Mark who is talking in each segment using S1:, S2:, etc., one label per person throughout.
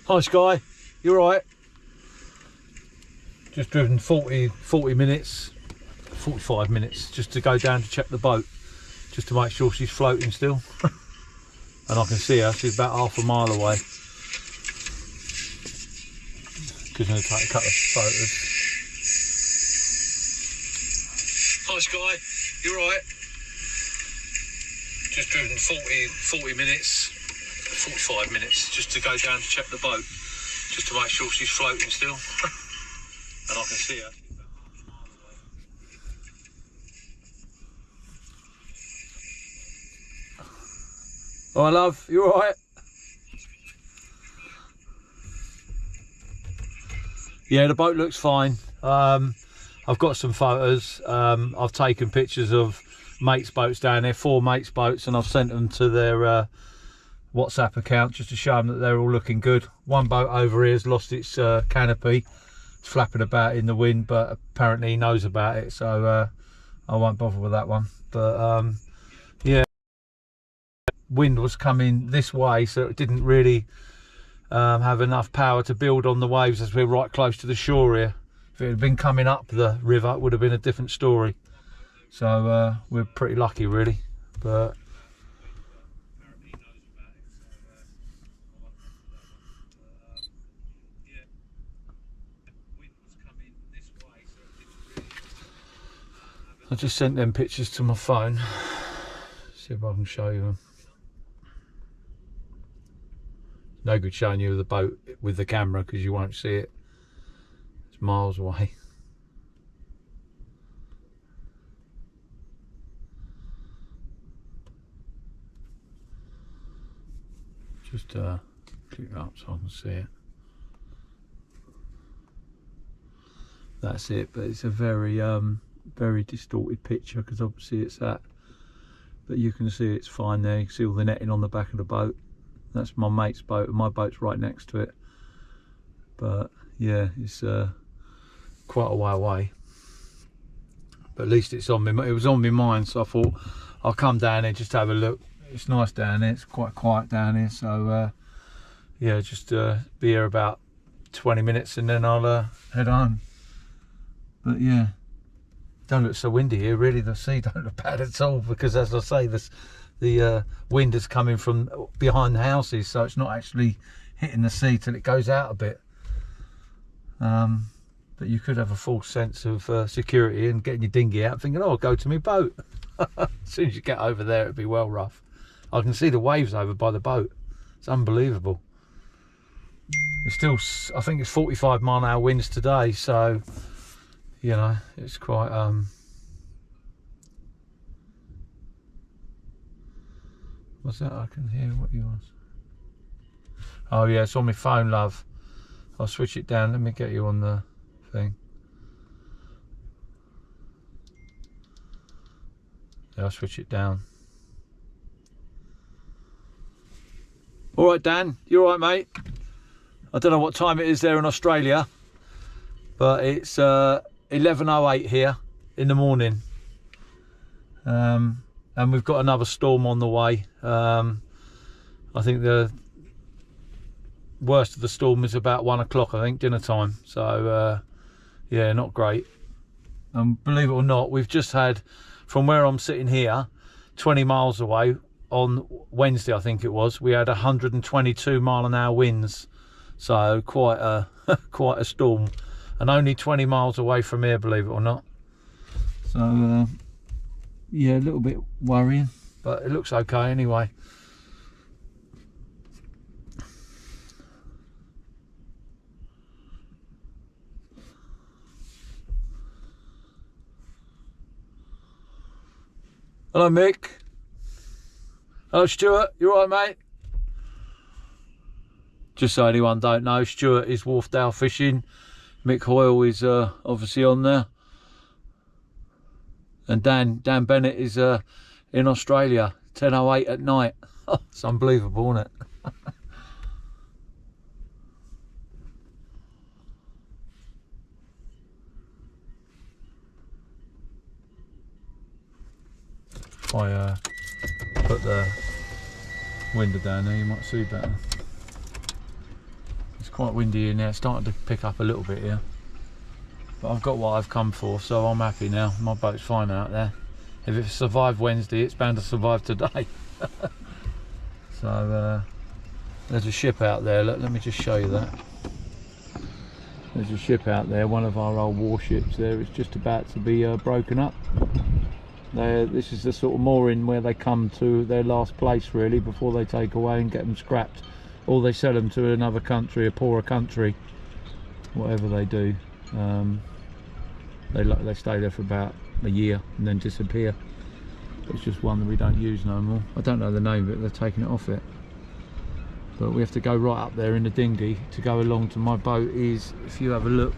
S1: Hi Sky, you alright? Just driven 40 minutes, 45 minutes just to go down to check the boat, just to make sure she's floating still. And I can see her, she's about half a mile away. Just going to take a couple of photos. Hi Sky, you alright? Just driven 40 minutes, 45 minutes just to go down to check the boat, just to make sure she's floating still. And I can see her. Oh, love, you alright? Yeah, the boat looks fine. I've got some photos. I've taken pictures of mates' boats down there, 4 mates' boats, and I've sent them to their WhatsApp account just to show them that they're all looking good. One boat over here has lost its canopy. It's flapping about in the wind, but apparently he knows about it, so I won't bother with that one. But yeah, wind was coming this way, so it didn't really have enough power to build on the waves as we're right close to the shore here. If it had been coming up the river, it would have been a different story. So we're pretty lucky really. But I just sent them pictures to my phone. See if I can show you them. No good showing you the boat with the camera because you won't see it. It's miles away. Just click it up so I can see it. That's it, but it's a very very distorted picture because obviously it's that. But you can see it's fine there. You can see all the netting on the back of the boat. That's my mate's boat, and my boat's right next to it. But yeah, it's quite a way away. But at least it's on me. It was on my mind, so I thought I'll come down here just to have a look. It's nice down here. It's quite quiet down here, so yeah, just be here about 20 minutes and then I'll head home. But yeah, don't look so windy here. Really, the sea don't look bad at all because, as I say, the wind is coming from behind the houses, so it's not actually hitting the sea till it goes out a bit. But you could have a false sense of security and getting your dinghy out thinking, oh, I'll go to my boat. As soon as you get over there, it'd be well rough. I can see the waves over by the boat. It's unbelievable. It's still, I think it's 45 mile/hour winds today, so you know, it's quite what's that? I can hear what you was. Oh yeah, it's on my phone, love. I'll switch it down. Let me get you on the thing. Yeah, I'll switch it down. All right, Dan, you all right, mate? I don't know what time it is there in Australia, but it's 11:08 here in the morning. And we've got another storm on the way. I think the worst of the storm is about 1 o'clock, I think, dinner time. So yeah, not great. And believe it or not, we've just had, from where I'm sitting here, 20 miles away, on Wednesday I think it was, we had 122 mile/hour winds. So quite a quite a storm, and only 20 miles away from here, believe it or not. So yeah, a little bit worrying, but it looks okay anyway. Hello Mick. Hello Stuart, you alright mate? Just so anyone don't know, Stuart is Wharfdale Fishing. Mick Hoyle is obviously on there. And Dan Bennett is in Australia, 10:08 at night. It's unbelievable, isn't it? If I put the window down there, you might see better. quite windy in there. It's starting to pick up a little bit here. But I've got what I've come for, so I'm happy now. My boat's fine out there. If it survived Wednesday, it's bound to survive today. So there's a ship out there. Let me just show you that. There's a ship out there, one of our old warships there. It's just about to be broken up. This is the sort of mooring where they come to their last place really before they take away and get them scrapped, or they sell them to another country, a poorer country, whatever they do. They stay there for about a year and then disappear. It's just one that we don't use no more. I don't know the name of it, they're taking it off it. But we have to go right up there in the dinghy to go along to my boat. Is, if you have a look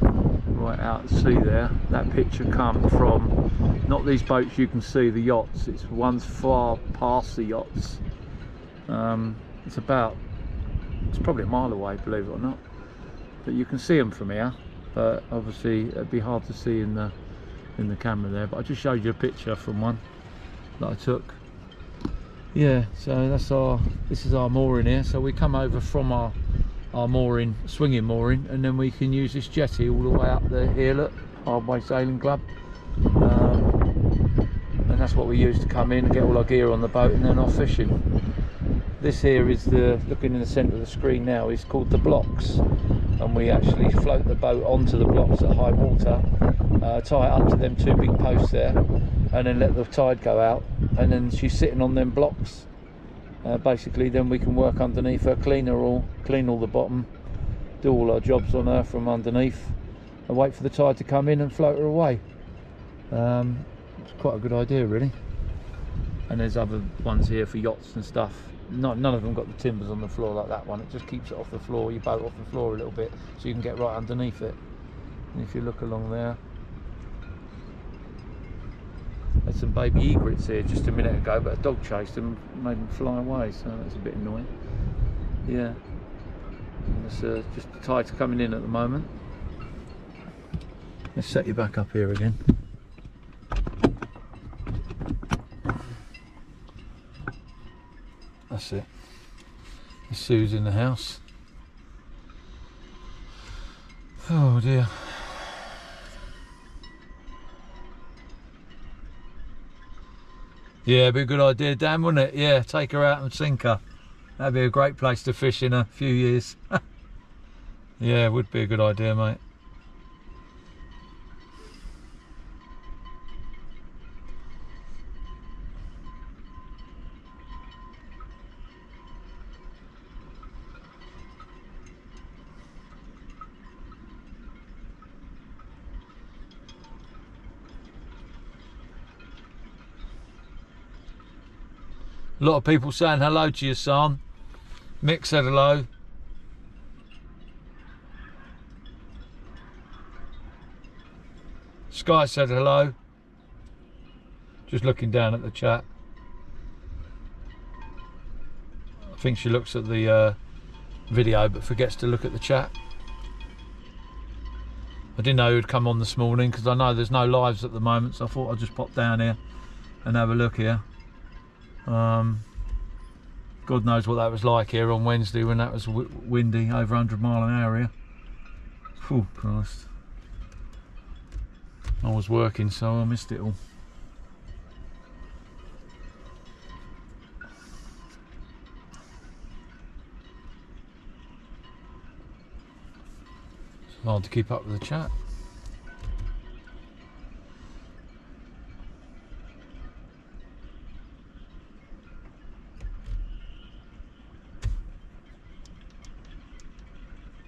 S1: right out at sea there, that picture comes from not these boats you can see, the yachts. It's one's far past the yachts. It's probably a mile away, believe it or not. But you can see them from here. But obviously it'd be hard to see in the camera there. But I just showed you a picture from one that I took. Yeah, so this is our mooring here. So we come over from our mooring, swinging mooring, and then we can use this jetty all the way up there here, look, Hardway Sailing Club. And that's what we use to come in and get all our gear on the boat and then off fishing. This here is looking in the centre of the screen now, is called the blocks. And we actually float the boat onto the blocks at high water, tie it up to them 2 big posts there, and then let the tide go out, and then she's sitting on them blocks. Basically then we can work underneath her, clean all the bottom, do all our jobs on her from underneath, and wait for the tide to come in and float her away. It's quite a good idea really. And there's other ones here for yachts and stuff. None of them got the timbers on the floor like that one. It just keeps it off the floor, your boat off the floor a little bit, so you can get right underneath it. And if you look along there, there's some baby egrets here just a minute ago, but a dog chased them, made them fly away, so that's a bit annoying. Yeah, and it's just the tide's coming in at the moment. Let's set you back up here again. That's it. Sue's in the house. Oh dear. Yeah, it'd be a good idea, Dan, wouldn't it? Yeah, take her out and sink her. That'd be a great place to fish in a few years. Yeah, it would be a good idea, mate. A lot of people saying hello to your son. Mick said hello. Sky said hello. Just looking down at the chat. I think she looks at the video but forgets to look at the chat. I didn't know who'd come on this morning because I know there's no lives at the moment, so I thought I'd just pop down here and have a look here. God knows what that was like here on Wednesday when that was windy, over 100 mile an hour here. Oh Christ. I was working, so I missed it all. It's hard to keep up with the chat.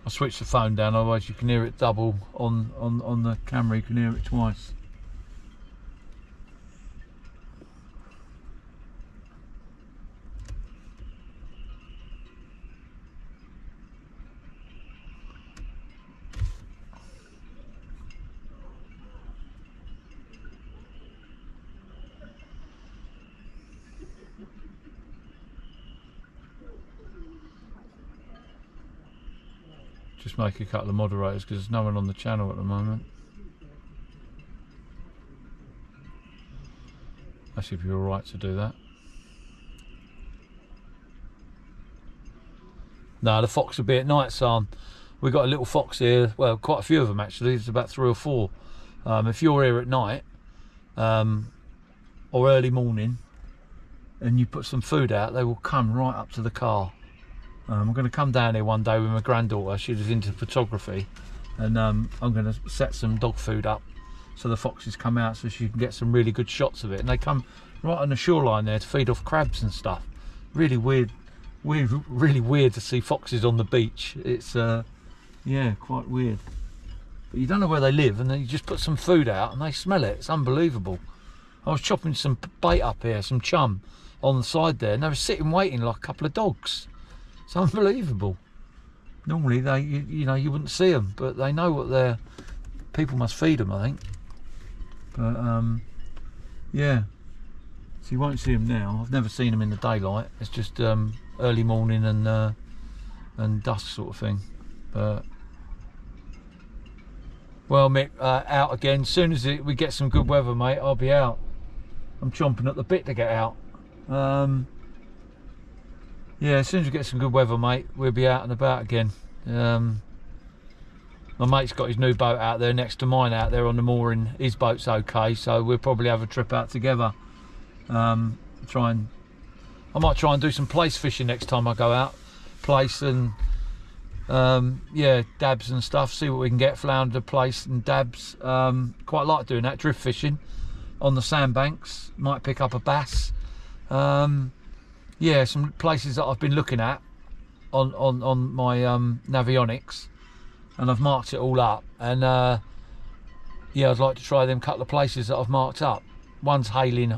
S1: I switched the phone down, otherwise you can hear it double on the camera, you can hear it twice. Just make a couple of moderators because there's no one on the channel at the moment. Actually, if you're alright to do that. No, the fox will be at night, son. We've got a little fox here, well, quite a few of them actually, there's about 3 or 4. If you're here at night, or early morning, and you put some food out, they will come right up to the car. I'm going to come down here one day with my granddaughter, she was into photography, and I'm going to set some dog food up so the foxes come out so she can get some really good shots of it. And they come right on the shoreline there to feed off crabs and stuff. Really weird, really weird to see foxes on the beach. It's yeah, quite weird. But you don't know where they live, and then you just put some food out and they smell it. It's unbelievable. I was chopping some bait up here, some chum on the side there, and they were sitting waiting like a couple of dogs. It's unbelievable. Normally they, you know, you wouldn't see them, but they know what they're. People must feed them, I think. But yeah, so you won't see them now. I've never seen them in the daylight. It's just early morning and dusk sort of thing. But well, Mick, out again. As soon as we get some good weather, mate, I'll be out. I'm chomping at the bit to get out. Yeah, as soon as we get some good weather, mate, we'll be out and about again. My mate's got his new boat out there next to mine out there on the mooring. His boat's okay, so we'll probably have a trip out together. I might try and do some place fishing next time I go out. Place and yeah, dabs and stuff. See what we can get. Flounder, place and dabs. Quite like doing that. Drift fishing on the sandbanks. Might pick up a bass. Yeah, some places that I've been looking at on my Navionics. And I've marked it all up, and yeah, I'd like to try them couple of places that I've marked up. One's Hayling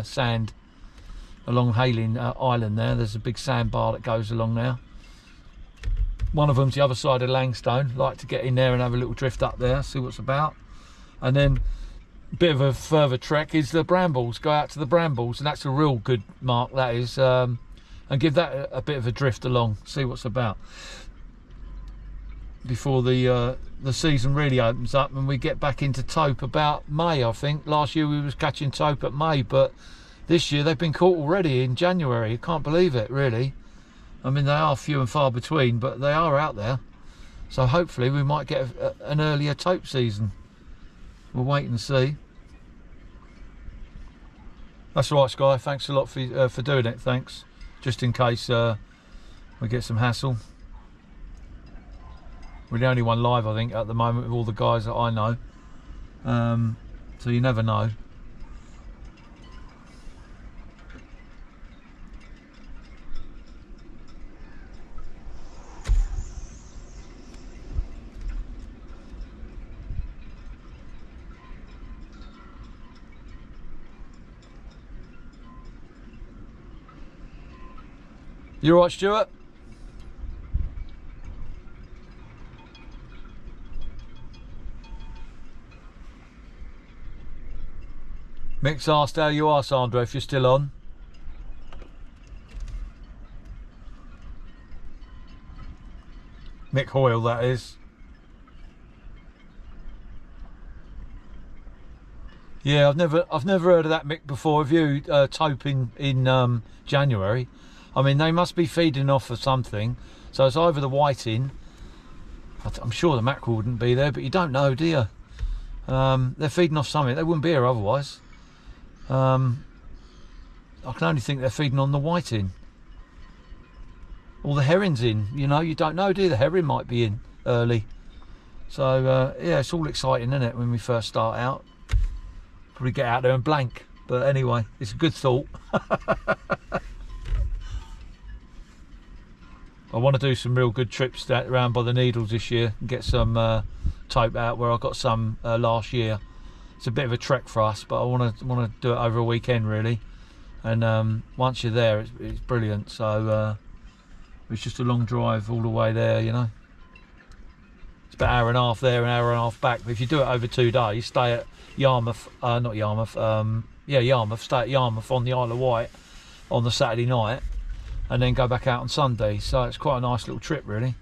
S1: Sand, along Hayling Island there. There's a big sandbar that goes along there. One of them's the other side of Langstone. Like to get in there and have a little drift up there, see what's about. And then a bit of a further trek is the Brambles. Go out to the Brambles, and that's a real good mark, that is. And give that a bit of a drift along, see what's about. Before the season really opens up and we get back into tope about May, I think. Last year we was catching tope at May, but this year they've been caught already in January. You can't believe it, really. I mean, they are few and far between, but they are out there. So hopefully we might get an earlier tope season. We'll wait and see. That's right, Sky. Thanks a lot for doing it. Thanks. Just in case we get some hassle. We're the only one live, I think, at the moment with all the guys that I know. So you never know. You all right, Stuart? Mick's asked how you are, Sandra, if you're still on. Mick Hoyle, that is. Yeah, I've never heard of that, Mick, before. Have you? Tope in January. I mean, they must be feeding off of something. So it's either the whiting. I'm sure the mackerel wouldn't be there, but you don't know, do you? They're feeding off something. They wouldn't be here otherwise. I can only think they're feeding on the whiting. Or the herring's in, you know, you don't know, do you? The herring might be in early. So, yeah, it's all exciting, isn't it, when we first start out? Probably get out there and blank. But anyway, it's a good thought. I want to do some real good trips around by the Needles this year and get some tope out where I got some last year. It's a bit of a trek for us, but I want to do it over a weekend really. And once you're there, it's brilliant. So it's just a long drive all the way there, you know. It's about an hour and a half there, an hour and a half back. But if you do it over 2 days, stay at Yarmouth, not Yarmouth, yeah, Yarmouth. Stay at Yarmouth on the Isle of Wight on the Saturday night, and then go back out on Sunday. So it's quite a nice little trip, really.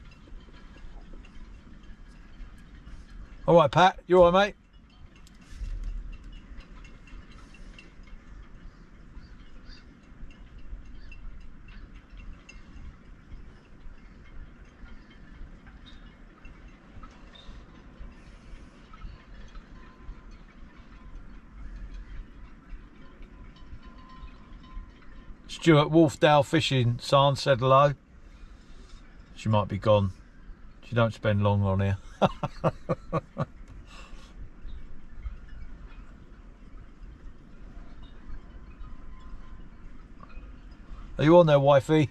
S1: All right, Pat, you all right, mate? Stuart Wolfdale Fishing, San said hello. She might be gone. She don't spend long on here. Are you on there, wifey?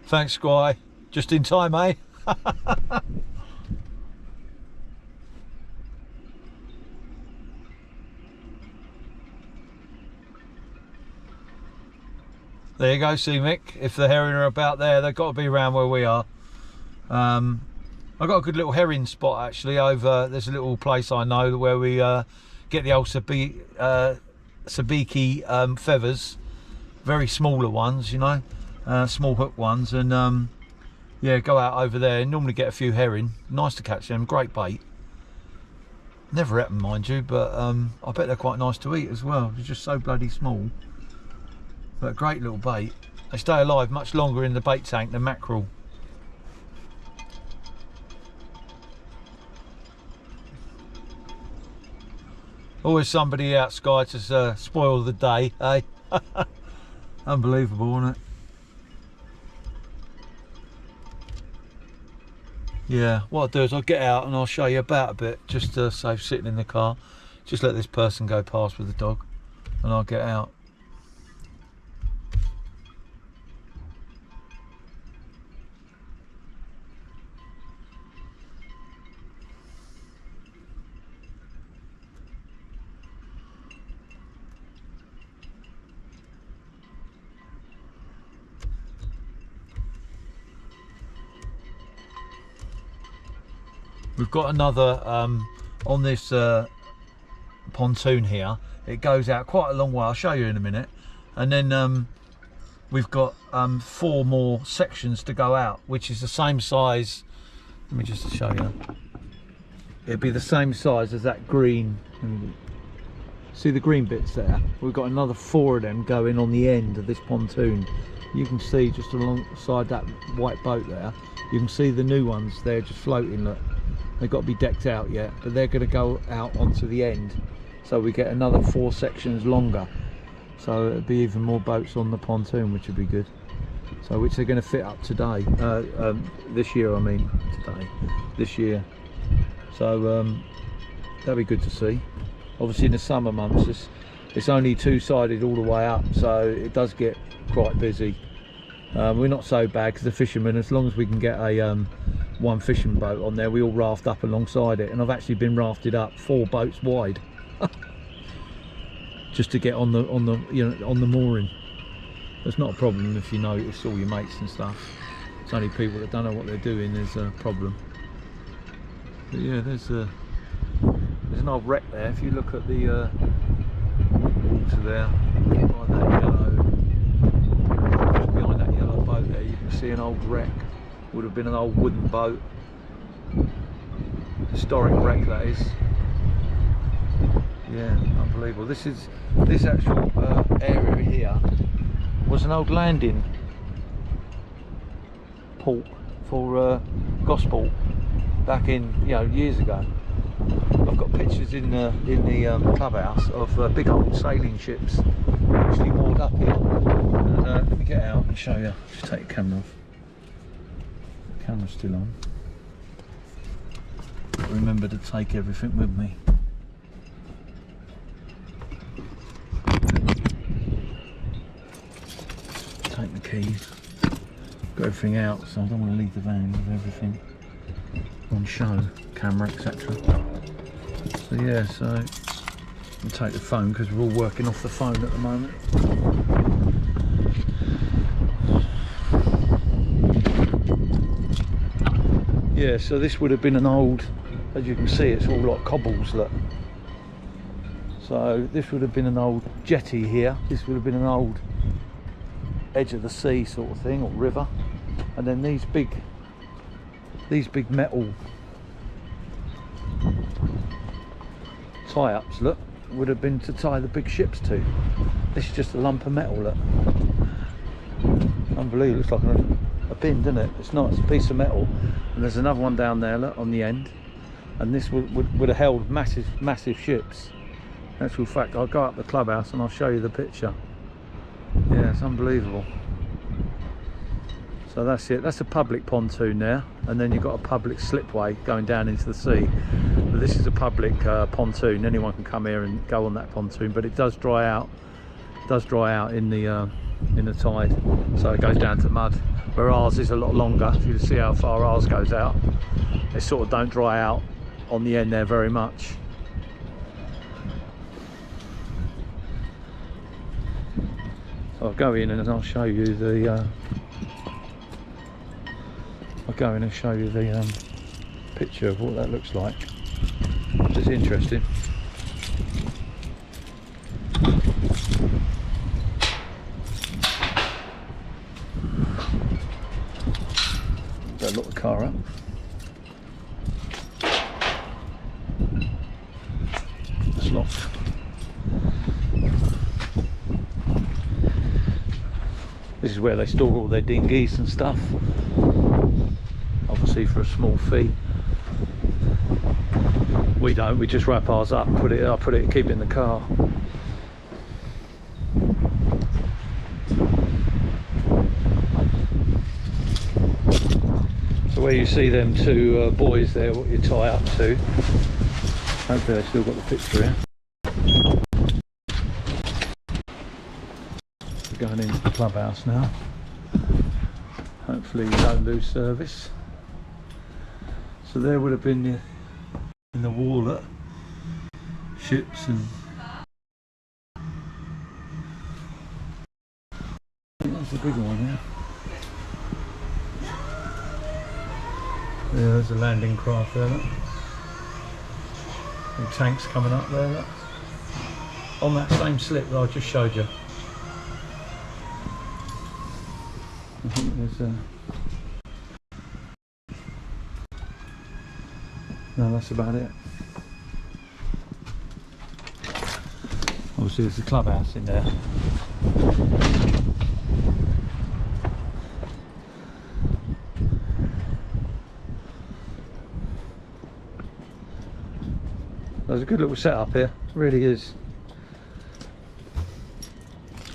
S1: Thanks, Squire. Just in time, eh? There you go, see Mick. If the herring are about there, they've got to be around where we are. I've got a good little herring spot actually over. There's a little place I know where we get the old sabiki feathers, very smaller ones, you know, small hook ones, and yeah, go out over there. Normally get a few herring. Nice to catch them. Great bait. Never ate them, mind you, but I bet they're quite nice to eat as well. They're just so bloody small. But a great little bait. They stay alive much longer in the bait tank than mackerel. Always somebody out, Sky, to spoil the day, eh? Unbelievable, isn't it? Yeah, what I'll do is I'll get out and I'll show you about a bit, just to save sitting in the car. Just let this person go past with the dog and I'll get out. We've got another on this pontoon here. It goes out quite a long way. I'll show you in a minute. And then we've got 4 more sections to go out, which is the same size. Let me just show you. It'd be the same size as that green. See the green bits there? We've got another 4 of them going on the end of this pontoon. You can see just alongside that white boat there. You can see the new ones there just floating. Look. They've got to be decked out yet, but they're going to go out onto the end, so we get another 4 sections longer, so it'll be even more boats on the pontoon, which would be good. So which they're going to fit up today, this year, I mean today, this year. So that'll be good to see. Obviously in the summer months it's only 2-sided all the way up, so it does get quite busy. We're not so bad because the fishermen, as long as we can get a one fishing boat on there, we all raft up alongside it, and I've actually been rafted up 4 boats wide just to get on the you know, on the mooring. It's not a problem if you know it's all your mates and stuff. It's only people that don't know what they're doing is a problem. But yeah, there's an old wreck there. If you look at the water there, behind that yellow boat there, you can see an old wreck. Would have been an old wooden boat, historic wreck that is. Yeah, unbelievable. This actual area here was an old landing port for Gosport back in, you know, years ago. I've got pictures in the clubhouse of big old sailing ships actually moored up here. And, let me get out and show you. Just take the camera off. Camera's still on. Remember to take everything with me. Take the keys. Got everything out, so I don't want to leave the van with everything on show, camera, etc. So yeah, so I'll take the phone because we're all working off the phone at the moment. Yeah, so this would have been an old, as you can see, it's all like cobbles, look. So this would have been an old jetty here. This would have been an old edge of the sea sort of thing, or river. And then these big metal tie-ups, look, would have been to tie the big ships to. This is just a lump of metal, look. Unbelievable, it looks like a bin, doesn't it? It's nice, a piece of metal. And there's another one down there, look, on the end. And this would have held massive ships. In actual fact, I'll go up the clubhouse and I'll show you the picture. Yeah, it's unbelievable. So that's it, that's a public pontoon there, and then you've got a public slipway going down into the sea. But this is a public pontoon, anyone can come here and go on that pontoon, but it does dry out. It does dry out in the tide, so it goes down to mud, where ours is a lot longer. If you see how far ours goes out, they sort of don't dry out on the end there very much. So I'll go in and I'll show you the picture of what that looks like, which is interesting. Better lock the car up. It's locked. This is where they store all their dinghies and stuff, obviously for a small fee. We don't, we just wrap ours up, keep it in the car. So where you see them two boys there, what you tie up to, hopefully they've still got the picture here. We're going into the clubhouse now. Hopefully you don't lose service. So there would have been in the wall ships, and I think that's a bigger one here. Yeah, there's a landing craft there, look. Big tanks coming up there, look. On that same slip that I just showed you. I think there's a... No, that's about it. Obviously there's a clubhouse in there. There's a good little setup here, it really is.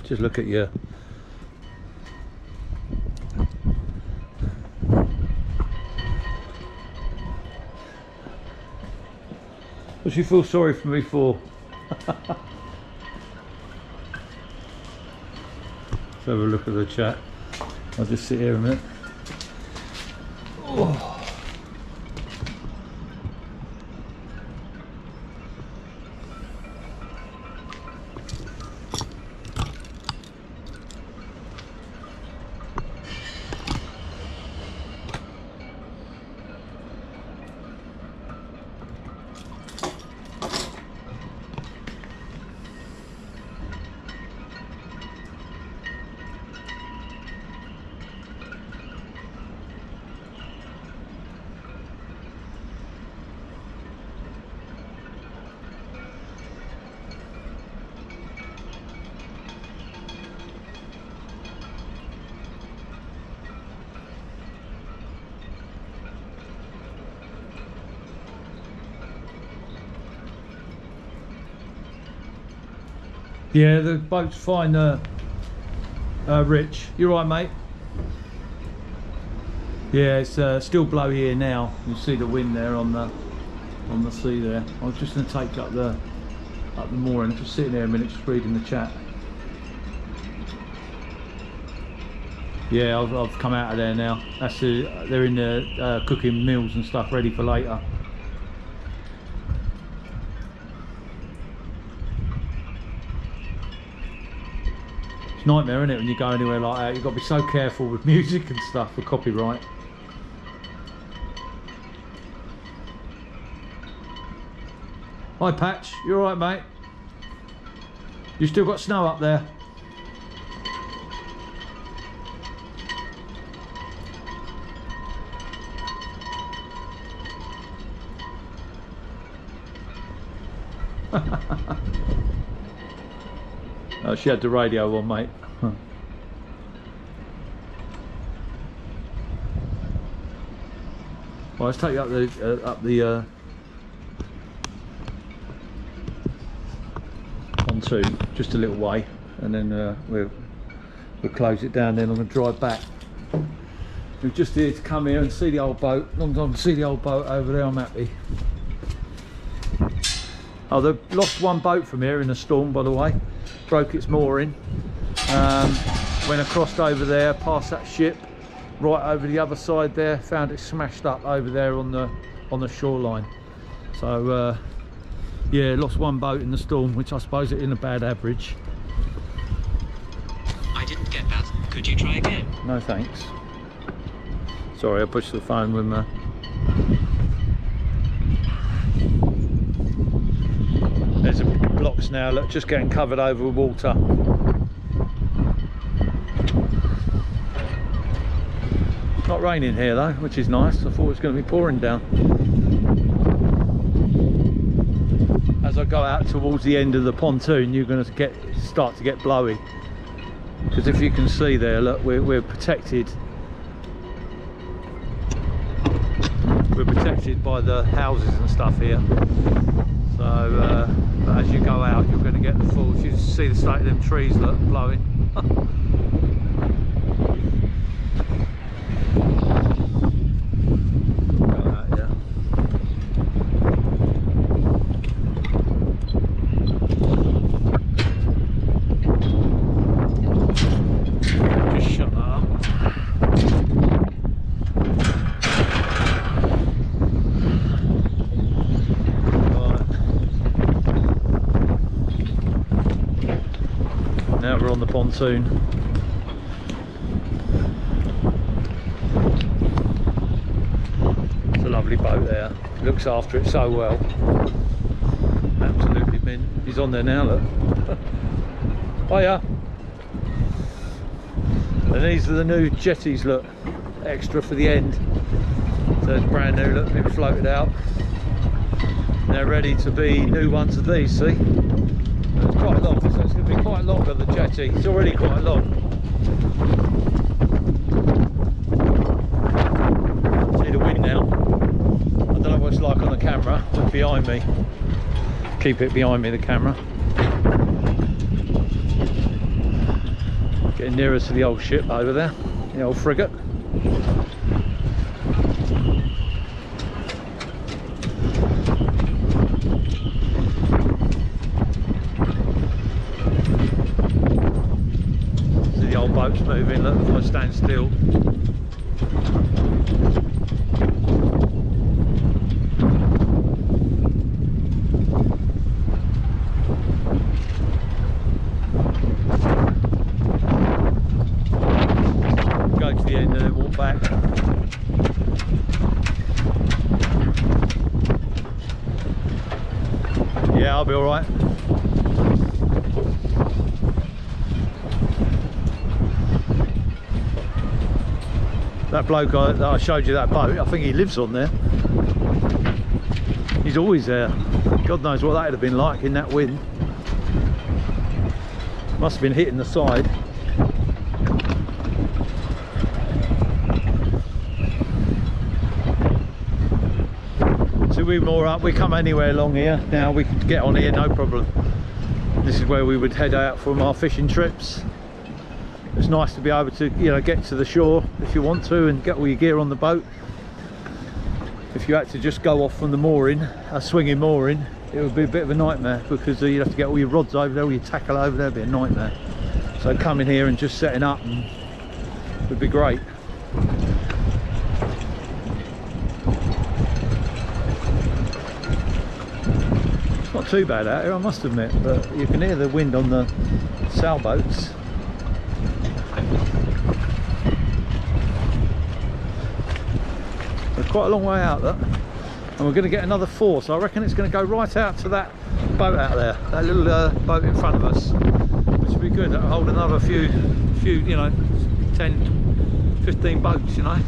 S1: Just look at your what do you feel sorry for me for? Let's have a look at the chat. I'll just sit here a minute. Oh. Yeah, the boat's fine, Rich. You right, mate? Yeah, it's still blow here now. You see the wind there on the sea there. I was just going to take up the mooring. Just sitting there a minute, just reading the chat. Yeah, I've come out of there now. That's they're in the cooking meals and stuff ready for later. Nightmare, isn't it, when you go anywhere like that? You've got to be so careful with music and stuff for copyright. Hi Patch, you alright mate? You still got snow up there? Oh, she had the radio on, mate. Huh. Well, let's take you up the pontoon just a little way, and then we'll close it down. Then I'm going to drive back. We're just here to come here and see the old boat. Long time to see the old boat over there. I'm happy. Oh, they've lost one boat from here in a storm, by the way. Broke its mooring. Went across over there, past that ship, right over the other side there. Found it smashed up over there on the shoreline. So yeah, lost one boat in the storm, which I suppose it isn't a bad average.
S2: I didn't get that. Could you try again?
S1: No thanks. Sorry, I pushed the phone with my... There's blocks now, look, just getting covered over with water. Not raining here though, which is nice. I thought it was going to be pouring down. As I go out towards the end of the pontoon, you're going to start to get blowy. Because if you can see there, look, we're protected. We're protected by the houses and stuff here. So but as you go out, you're going to get the full. You can see the state of them trees, look, blowing. Now we're on the pontoon. It's a lovely boat there. Looks after it so well. Absolutely mint. He's on there now, look. Hiya. And these are the new jetties, look. Extra for the end. So it's brand new, look, been floated out. They're ready to be new ones of these, see? It's quite long, so it's going to be quite long on the jetty. It's already quite long. See the wind now. I don't know what it's like on the camera, just behind me. Keep it behind me, the camera. Getting nearer to the old ship over there, the old frigate. Boats moving, look, if I stand still. Go to the end and then walk back. Yeah, I'll be alright. That bloke that I showed you, that boat, I think he lives on there. He's always there. God knows what that would have been like in that wind. Must have been hitting the side. So we more up, we come anywhere along here. Now we could get on here, no problem. This is where we would head out from our fishing trips. It's nice to be able to, you know, get to the shore if you want to and get all your gear on the boat. If you had to just go off from the mooring, a swinging mooring, it would be a bit of a nightmare because you'd have to get all your rods over there, all your tackle over there, it'd be a nightmare. So coming here and just setting up would be great. It's not too bad out here, I must admit, but you can hear the wind on the sailboats. Quite a long way out there, and we're going to get another 4, so I reckon it's going to go right out to that boat out there, that little boat in front of us, which would be good. That'll hold another few, you know, 10, 15 boats, you know.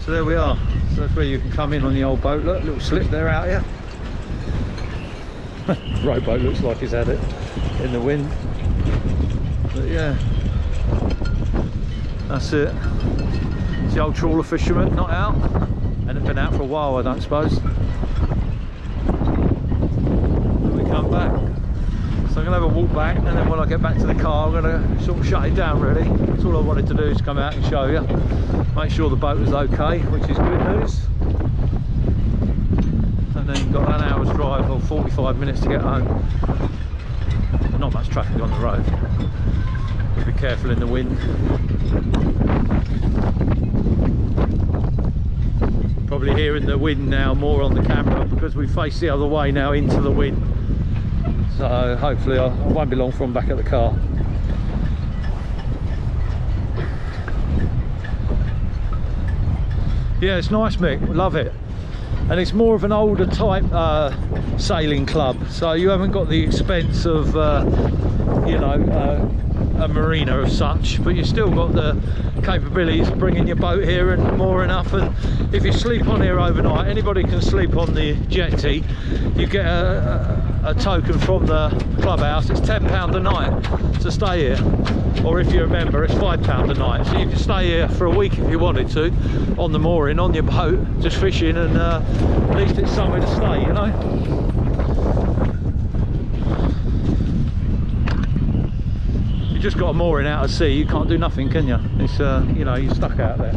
S1: So there we are. So that's where you can come in on the old boat. Look, little slip there out here. Rowboat looks like he's had it in the wind, but yeah, that's it. It's the old trawler fisherman, not out. Hadn't been out for a while, I don't suppose. And we come back. So I'm going to have a walk back, and then when I get back to the car I'm going to sort of shut it down really. That's all I wanted to do, is come out and show you. Make sure the boat was okay, which is good news. And then you've got an hour's drive or 45 minutes to get home. Not much traffic on the road. Be careful in the wind. Probably hearing the wind now more on the camera because we face the other way now into the wind. So hopefully I won't be long from back at the car. Yeah, it's nice, Mick, love it. And it's more of an older type sailing club, so you haven't got the expense of you know, a marina as such, but you've still got the capabilities of bringing your boat here and mooring up. And if you sleep on here overnight, anybody can sleep on the jetty. You get a token from the clubhouse. It's £10 a night to stay here, or if you're a member it's £5 a night, so you can stay here for a week if you wanted to, on the mooring, on your boat, just fishing, and at least it's somewhere to stay, you know. You just got a mooring out at sea, you can't do nothing, can you? It's you know, you're stuck out there.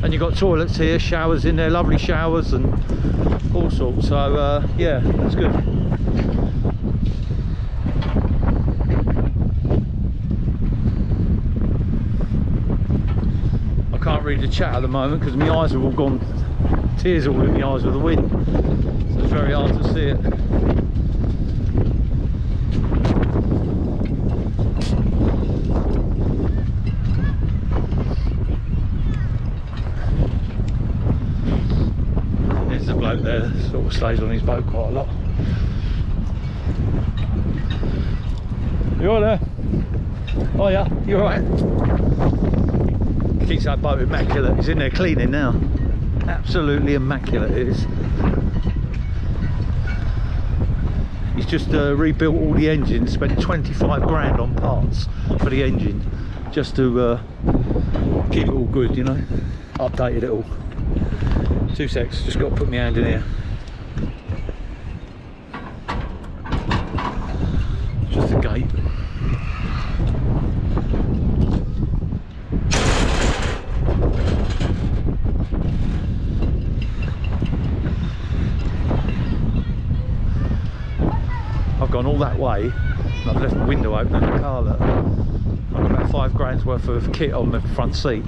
S1: And you've got toilets here, showers in there, lovely showers and all sorts. So yeah, that's good. I can't read the chat at the moment because my eyes are all gone, tears all in my eyes with the wind, so it's very hard to see it. There sort of stays on his boat quite a lot. You alright there? Oh yeah, you alright? Keeps that boat immaculate. He's in there cleaning now. Absolutely immaculate it is. He's just rebuilt all the engines, spent 25 grand on parts for the engine, just to keep it all good, you know. Updated it all. 2 secs, just got to put my hand in here. Just a gate. I've gone all that way and I've left the window open in the car. That I've got about 5 grand's worth of kit on the front seat.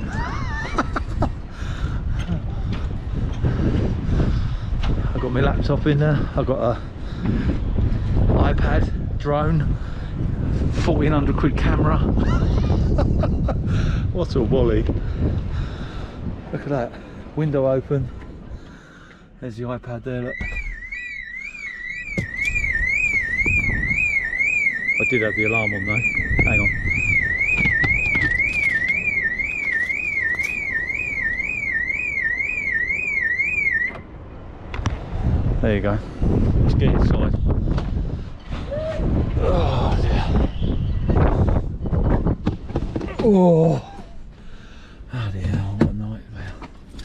S1: I've got my laptop in there, I've got a iPad, drone, 1400 quid camera. What a wally. Look at that, window open, there's the iPad there, look. I did have the alarm on though, hang on. There you go. Let's get inside. Oh dear. Oh dear, what a nightmare.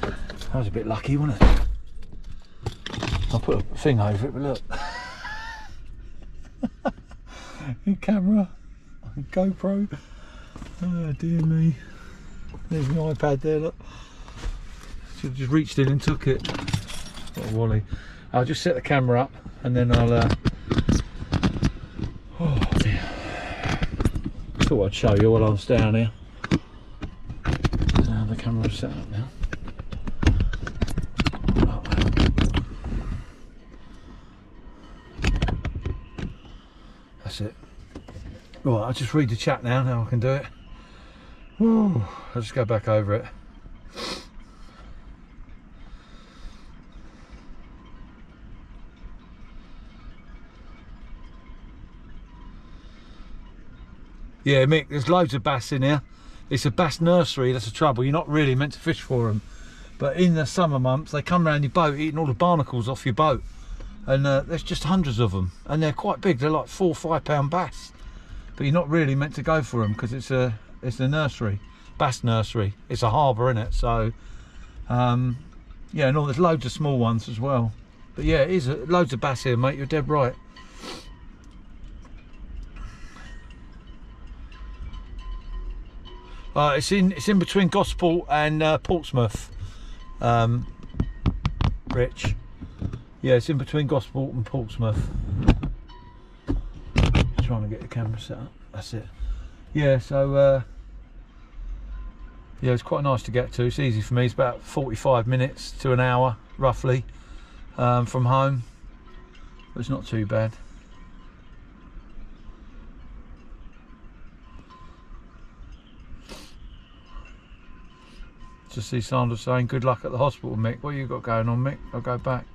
S1: That was a bit lucky, wasn't it? I'll put a thing over it, but look. Camera, GoPro. Oh dear me. There's my iPad there, look. Should have just reached in and took it. What a wally. I'll just set the camera up and then I'll oh dear. Thought I'd show you while I was down here. The camera's set up now. Oh, that's it. Right, I'll just read the chat now I can do it. Woo. I'll just go back over it. Yeah, Mick, there's loads of bass in here. It's a bass nursery, that's the trouble. You're not really meant to fish for them. But in the summer months, they come around your boat eating all the barnacles off your boat. And there's just hundreds of them. And they're quite big, they're like 4 or 5 pound bass. But you're not really meant to go for them because it's a nursery, bass nursery. It's a harbour, innit? So Yeah, no, there's loads of small ones as well. But yeah, it is loads of bass here, mate. You're dead right. It's in between Gosport and Portsmouth, Rich. Yeah, it's in between Gosport and Portsmouth. Trying to get the camera set up. That's it. Yeah, so yeah, it's quite nice to get to. It's easy for me. It's about 45 minutes to an hour, roughly, from home. But it's not too bad. Just see Sandra saying, good luck at the hospital, Mick. What you got going on, Mick? I'll go back.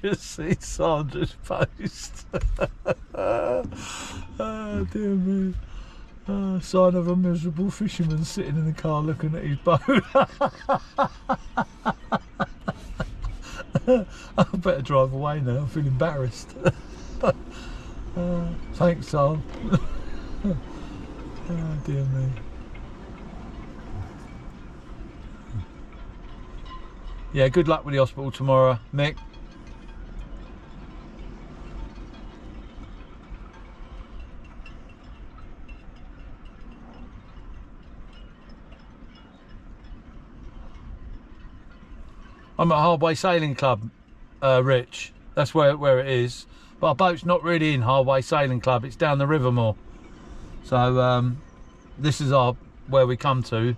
S1: Just see Sandra's post. Oh dear me. Sign of a miserable fisherman sitting in the car looking at his boat. I better drive away now, I feel embarrassed. Thanks, Sam. Oh dear me. Yeah, good luck with the hospital tomorrow, Mick. I'm at Hardway Sailing Club, Rich. That's where it is. But our boat's not really in Hardway Sailing Club. It's down the river more. So this is where we come to.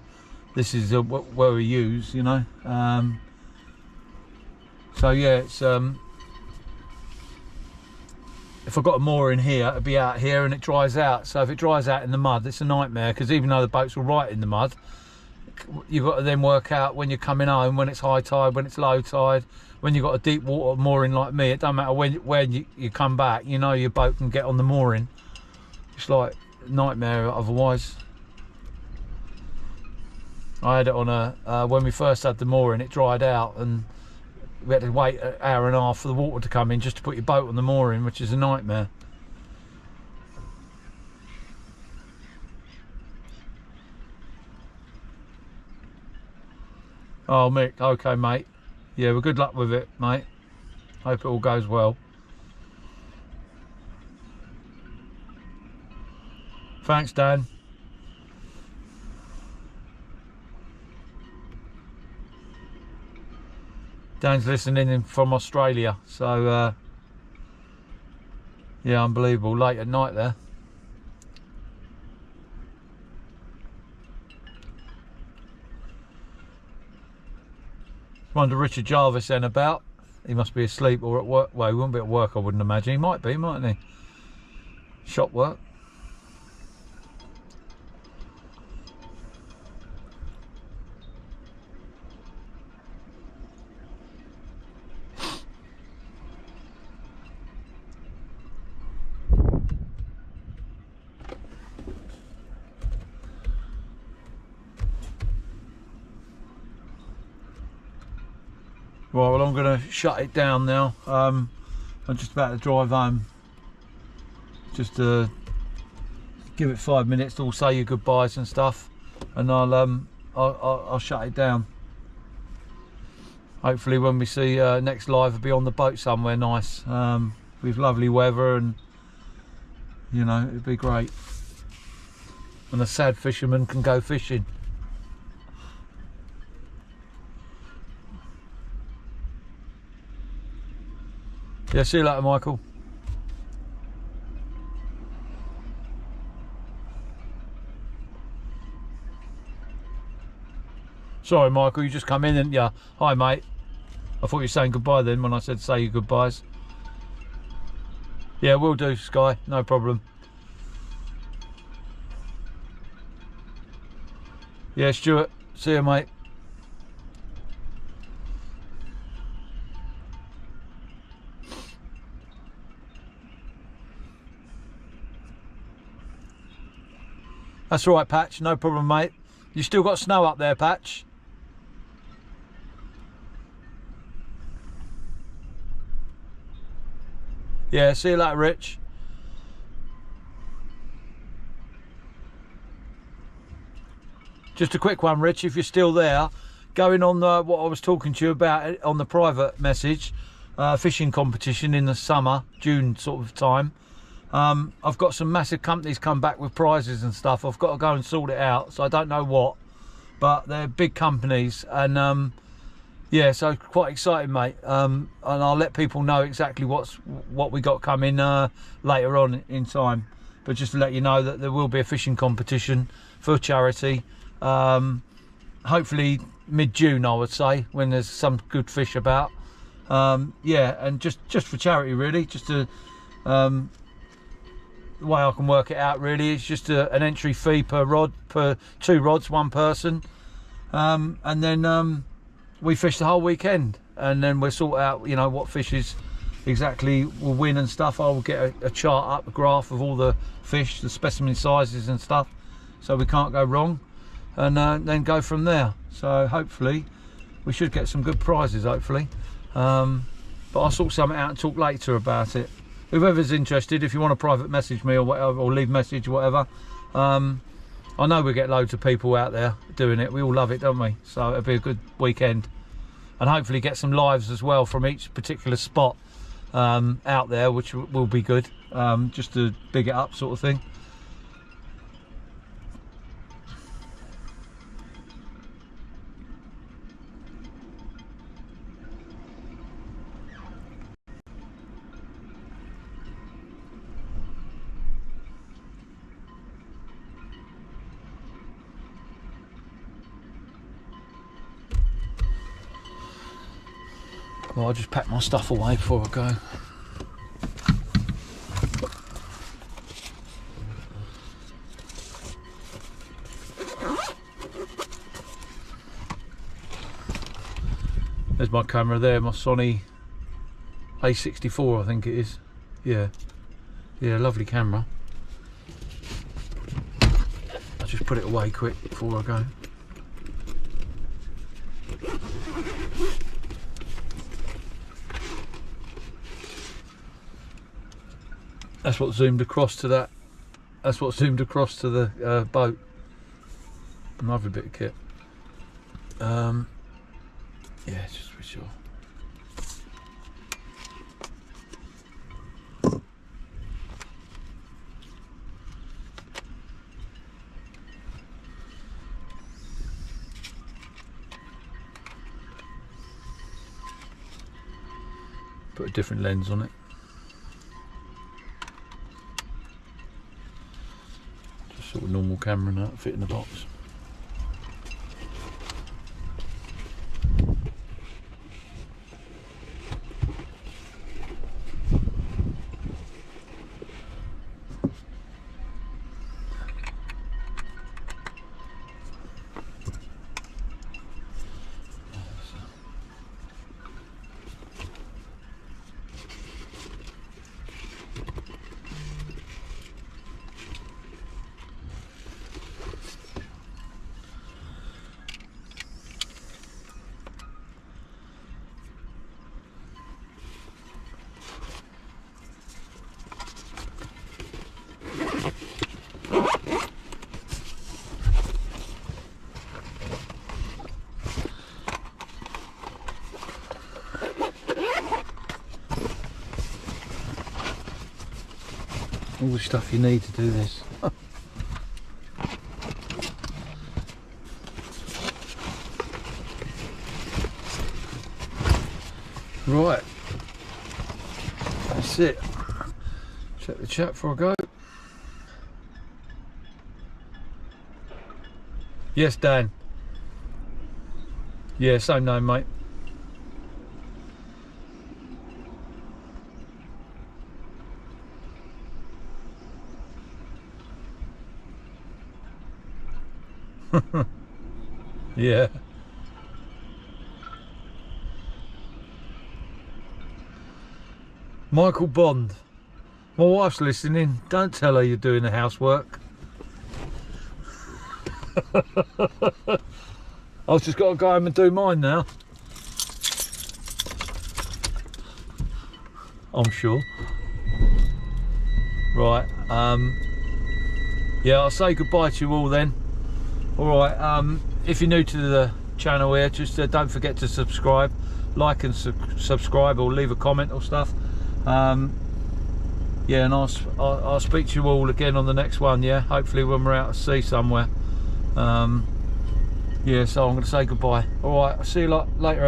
S1: This is where we use, you know. So yeah, it's if I've got a mooring here, it'll be out here and it dries out. So if it dries out in the mud, it's a nightmare, because even though the boat's all right in the mud, you've got to then work out when you're coming home, when it's high tide, when it's low tide, when you've got a deep water mooring like me. It don't matter when you come back, you know your boat can get on the mooring. It's like a nightmare otherwise. I had it on when we first had the mooring, it dried out and we had to wait an hour and a half for the water to come in just to put your boat on the mooring, which is a nightmare. Oh, Mick, okay, mate. Yeah, well, good luck with it, mate. Hope it all goes well. Thanks, Dan. Dan's listening in from Australia, so yeah, unbelievable. Late at night there. Wonder Richard Jarvis then about. He must be asleep or at work. Well, he wouldn't be at work, I wouldn't imagine. He might be, mightn't he? Shop work. Right, well, I'm going to shut it down now. I'm just about to drive home. Just to give it 5 minutes to all say your goodbyes and stuff, and I'll shut it down. Hopefully, when we see next live, I'll be on the boat somewhere nice with lovely weather, and you know, it'd be great. And a sad fisherman can go fishing. Yeah, see you later, Michael. Sorry, Michael, you just come in and yeah. Hi, mate. I thought you were saying goodbye then when I said say your goodbyes. Yeah, we'll do, Sky. No problem. Yeah, Stuart. See you, mate. That's all right, Patch. No problem, mate. You still got snow up there, Patch? Yeah, see you later, Rich. Just a quick one, Rich, if you're still there. Going on what I was talking to you about on the private message, fishing competition in the summer, June sort of time. I've got some massive companies come back with prizes and stuff. I've got to go and sort it out, so I don't know what. But they're big companies, and yeah, so quite excited, mate. And I'll let people know exactly what we got coming later on in time. But just to let you know that there will be a fishing competition for charity. Hopefully mid-June, I would say, when there's some good fish about. Yeah, and just for charity, really. Just to the way I can work it out, really, it's just an entry fee per rod, per 2 rods, 1 person, and then we fish the whole weekend, and then we'll sort out, you know, what fishes exactly will win and stuff. I will get a chart up, a graph of all the fish, the specimen sizes and stuff, so we can't go wrong, and then go from there. So hopefully we should get some good prizes, hopefully. But I'll sort something out and talk later about it. Whoever's interested, if you want to private message me or whatever, or leave message or whatever, I know we get loads of people out there doing it. We all love it, don't we? So it'll be a good weekend, and hopefully get some lives as well from each particular spot out there, which will be good, just to big it up, sort of thing. Well, I'll just pack my stuff away before I go. There's my camera there, my Sony A64, I think it is. Yeah, lovely camera. I'll just put it away quick before I go. That's what zoomed across to that. That's what zoomed across to the boat. Another bit of kit. Yeah, just for sure. Put a different lens on it. Sort of normal camera and that fit in the box. All the stuff you need to do this. Right, that's it. Check the chat before I go. Yes, Dan. Yeah, same name, mate. Yeah. Michael Bond. My wife's listening. Don't tell her you're doing the housework. I've just got to go home and do mine now. I'm sure. Right, yeah, I'll say goodbye to you all then. Alright, if you're new to the channel here, just don't forget to subscribe, like and subscribe, or leave a comment or stuff. Yeah, and I'll speak to you all again on the next one, yeah, hopefully when we're out at sea somewhere. Yeah, so I'm going to say goodbye. Alright, I'll see you later.